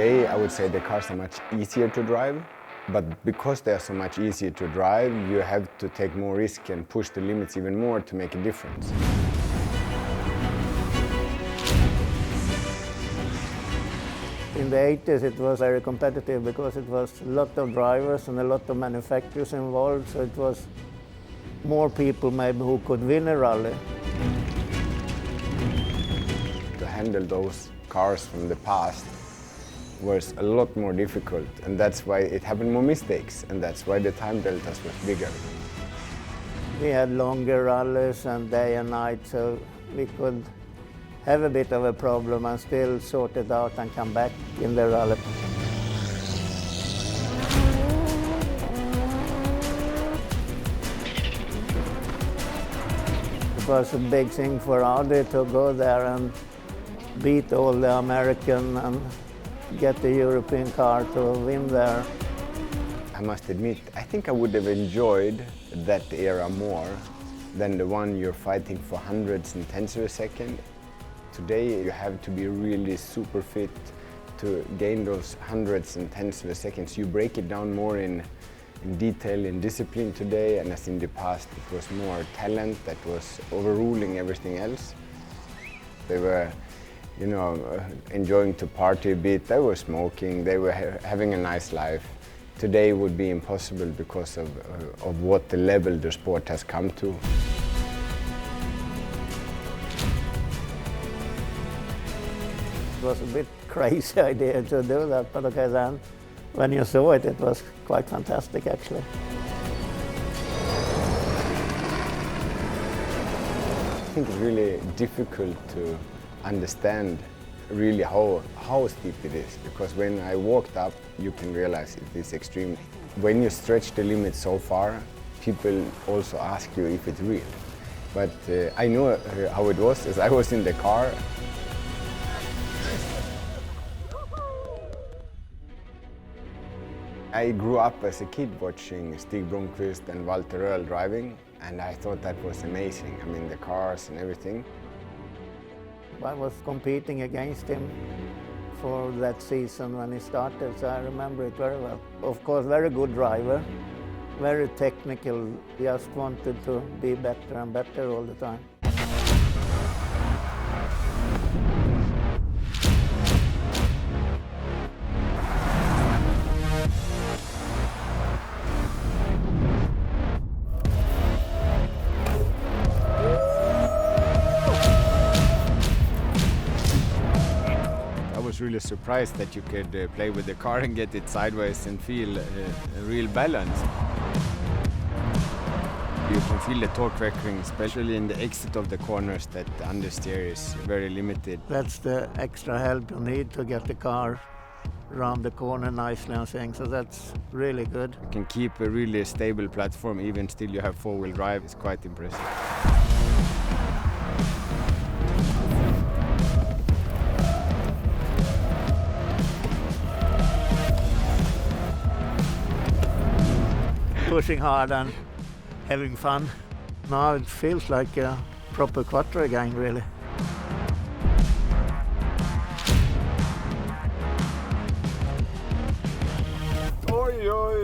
Today, I would say the cars are much easier to drive, but because they are so much easier to drive, you have to take more risk and push the limits even more to make a difference. In the 80s, it was very competitive because it was a lot of drivers and a lot of manufacturers involved, so it was more people maybe who could win a rally. To handle those cars from the past was a lot more difficult, and that's why it happened more mistakes, and that's why the time deltas was bigger. We had longer rallies and day and night, so we could have a bit of a problem and still sort it out and come back in the rally. It was a big thing for Audi to go there and beat all the American and get the European car to win there. I must admit, I think I would have enjoyed that era more than the one you're fighting for hundreds and tens of a second. Today you have to be really super fit to gain those hundreds and tens of a seconds. You break it down more in detail, in discipline today, and as in the past it was more talent that was overruling everything else. They were, you know, enjoying to party a bit, they were smoking, they were having a nice life. Today would be impossible because of what the level the sport has come to. It was a bit crazy idea to do that, but okay, then when you saw it, it was quite fantastic actually. I think it's really difficult to understand really how steep it is, because when I walked up, you can realize it is extreme. When you stretch the limit so far, people also ask you if it's real. But I know how it was, as I was in the car. I grew up as a kid watching Stig Blomqvist and Walter Röhrl driving, and I thought that was amazing. I mean, the cars and everything. I was competing against him for that season when he started, so I remember it very well. Of course, very good driver, very technical, just wanted to be better and better all the time. I was really surprised that you could play with the car and get it sideways and feel a real balance. You can feel the torque vectoring, especially in the exit of the corners, that the understeer is very limited. That's the extra help you need to get the car around the corner nicely and things, so that's really good. You can keep a really stable platform, even still you have four-wheel drive. It's quite impressive. Pushing hard and having fun. Now it feels like a proper quattro again, really. Oj, oj!